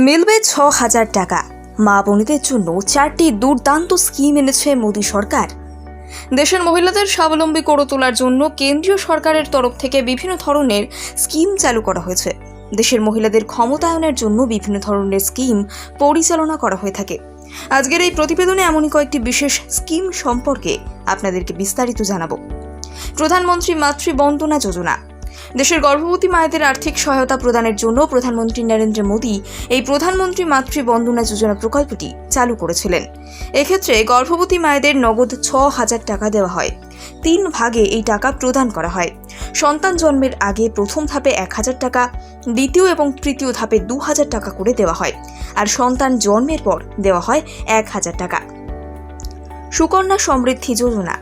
মিলবে ৬,০০০ টাকা। মা বোনেদের জন্য ৪টি দুর্দান্ত স্কিম এনেছে মোদী সরকার। দেশের মহিলাদের স্বাবলম্বী করে তোলার জন্য কেন্দ্রীয় সরকারের তরফ থেকে বিভিন্ন ধরনের স্কিম চালু করা হয়েছে। দেশের মহিলাদের ক্ষমতায়নের জন্য বিভিন্ন ধরনের স্কিম পরিচালনা করা হয়ে থাকে। আজকের এই প্রতিবেদনে এমনই কয়েকটি বিশেষ স্কিম সম্পর্কে আপনাদেরকে বিস্তারিত জানাবো। প্রধানমন্ত্রী মাতৃবন্দনা যোজনা। দেশের গর্ভবতী মায়েদের আর্থিক সহায়তা প্রদানের জন্য প্রধানমন্ত্রী নরেন্দ্র মোদী এই প্রধানমন্ত্রী মাতৃবন্দনা যোজনা প্রকল্পটি চালু করেছিলেন। এক্ষেত্রে গর্ভবতী মায়েদের নগদ ৬,০০০ টাকা দেওয়া হয়। ৩ ভাগে এই টাকা প্রদান করা হয়। সন্তান জন্মের আগে প্রথম ধাপে ১,০০০ টাকা, দ্বিতীয় এবং তৃতীয় ধাপে ২,০০০ টাকা করে দেওয়া হয়, আর সন্তান জন্মের পর দেওয়া হয় ১,০০০ টাকা। সুকন্যা সমৃদ্ধি যোজনা।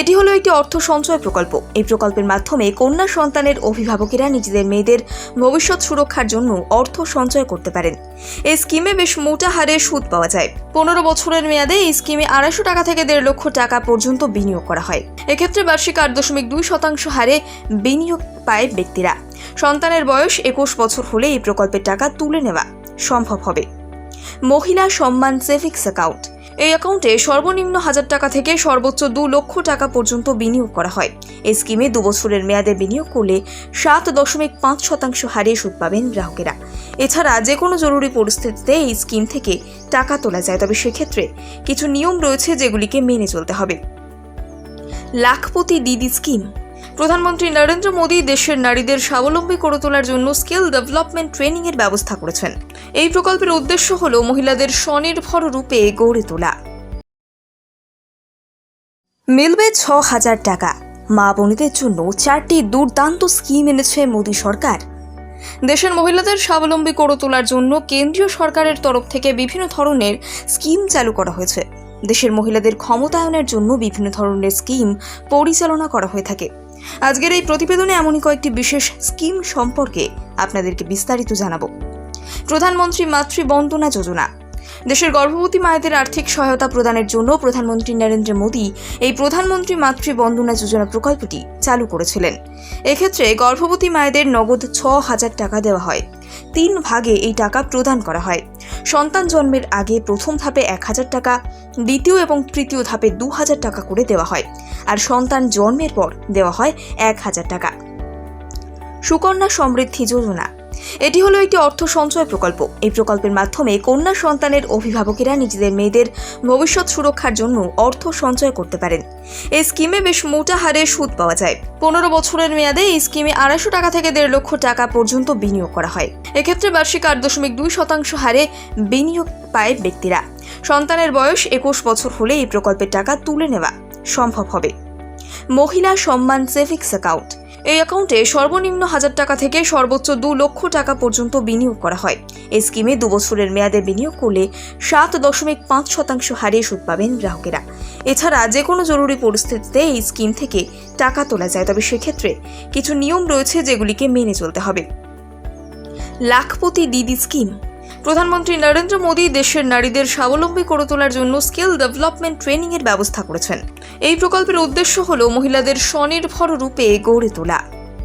এটি হলো একটি অর্থ সঞ্চয় প্রকল্প। এই প্রকল্পের মাধ্যমে কন্যা সন্তানের অভিভাবকেরা নিজেদের মেয়েদের ভবিষ্যৎ সুরক্ষার জন্য অর্থ সঞ্চয় করতে পারেন। এই স্কিমে বেশ মোটা হারে সুদ পাওয়া যায়। ১৫ বছরের মেয়াদে এই স্কিমে ২৫০ টাকা থেকে ১.৫ লক্ষ টাকা পর্যন্ত বিনিয়োগ করা হয়। এক্ষেত্রে বার্ষিক ৮.২% হারে বিনিয়োগ পায় ব্যক্তিরা। সন্তানের বয়স ২১ বছর হলে এই প্রকল্পের টাকা তুলে নেওয়া সম্ভব হবে। মহিলা সম্মান সেভিংস অ্যাকাউন্ট। এই অ্যাকাউন্টে সর্বনিম্ন ১,০০০ টাকা থেকে সর্বোচ্চ ২ লক্ষ টাকা পর্যন্ত বিনিয়োগ করা হয়। এই স্কিমে ২ বছরের মেয়াদে বিনিয়োগ করলে ৭.৫% হারে সুদ পাবেন গ্রাহকেরা। এছাড়া যে কোনো জরুরি পরিস্থিতিতে এই স্কিম থেকে টাকা তোলা যায়, তবে সেক্ষেত্রে কিছু নিয়ম রয়েছে যেগুলিকে মেনে চলতে হবে। লাখপতি দিদি স্কিম। প্রধানমন্ত্রী নরেন্দ্র মোদী দেশের নারীদের স্বাবলম্বী করে তোলার জন্য স্কিল ডেভেলপমেন্ট ট্রেনিং এর ব্যবস্থা করেছেন। এই প্রকল্পের উদ্দেশ্য হল মহিলাদের স্বনির্ভর রূপে গড়ে তোলা। মিলবে ৬,০০০ টাকা। মা বোনেদের জন্য ৪টি দুর্দান্ত স্কিম এনেছে মোদী সরকার। দেশের মহিলাদের স্বাবলম্বী করে তোলার জন্য কেন্দ্রীয় সরকারের তরফ থেকে বিভিন্ন ধরনের স্কিম চালু করা হয়েছে। দেশের মহিলাদের ক্ষমতায়নের জন্য বিভিন্ন ধরনের স্কিম পরিচালনা করা হয়ে থাকে। আজকের এই প্রতিবেদনে এমনই কয়েকটি বিশেষ স্কিম সম্পর্কে আপনাদেরকে বিস্তারিত জানাবো। প্রধানমন্ত্রী মাতৃবন্দনা যোজনা। দেশের গর্ভবতী মায়েদের আর্থিক সহায়তা প্রদানের জন্য প্রধানমন্ত্রী নরেন্দ্র মোদী এই প্রধানমন্ত্রী মাতৃবন্দনা যোজনা প্রকল্পটি চালু করেছিলেন। এক্ষেত্রে গর্ভবতী মায়েদের নগদ ৬,০০০ টাকা দেওয়া হয়। ৩ ভাগে এই টাকা প্রদান করা হয়। সন্তান জন্মের আগে প্রথম ধাপে ১,০০০ টাকা, দ্বিতীয় এবং তৃতীয় ধাপে ২,০০০ টাকা করে দেওয়া হয়, আর সন্তান জন্মের পর দেওয়া হয় ১,০০০ টাকা। সুকন্যা সমৃদ্ধি যোজনা। এটি হলো একটি অর্থ সঞ্চয় প্রকল্প। এই প্রকল্পের মাধ্যমে কন্যা সন্তানের অভিভাবকেরা নিজেদের মেয়েদের ভবিষ্যৎ সুরক্ষার জন্য অর্থ সঞ্চয় করতে পারেন। এই স্কিমে বেশ মোটা হারে সুদ পাওয়া যায়। ১৫ বছরের মেয়াদে এই স্কিমে ২৫০ টাকা থেকে ১.৫ লক্ষ টাকা পর্যন্ত বিনিয়োগ করা হয়। এক্ষেত্রে বার্ষিক ৮.২% হারে বিনিয়োগ পায় ব্যক্তিরা। সন্তানের বয়স ২১ বছর হলে এই প্রকল্পের টাকা তুলে নেওয়া সম্ভব হবে। মহিলা সম্মান সেভিংস অ্যাকাউন্ট। এই অ্যাকাউন্টে সর্বনিম্ন ১,০০০ টাকা থেকে সর্বোচ্চ ২ লক্ষ টাকা পর্যন্ত বিনিয়োগ করা হয়। এই স্কিমে ২ বছরের মেয়াদে বিনিয়োগ করলে ৭.৫% হারে সুদ পাবেন গ্রাহকেরা। এছাড়া যে কোনো জরুরি পরিস্থিতিতে এই স্কিম থেকে টাকা তোলা যায়, তবে সেক্ষেত্রে কিছু নিয়ম রয়েছে যেগুলিকে মেনে চলতে হবে। লাখপতি দিদি স্কিম। প্রধানমন্ত্রী নরেন্দ্র মোদী দেশের নারীদের স্বাবলম্বী করে তোলার জন্য স্কিল ডেভেলপমেন্ট ট্রেনিং এর ব্যবস্থা করেছেন। এই প্রকল্পের উদ্দেশ্য হল মহিলাদের স্বনির্ভর রূপে গড়ে তোলা।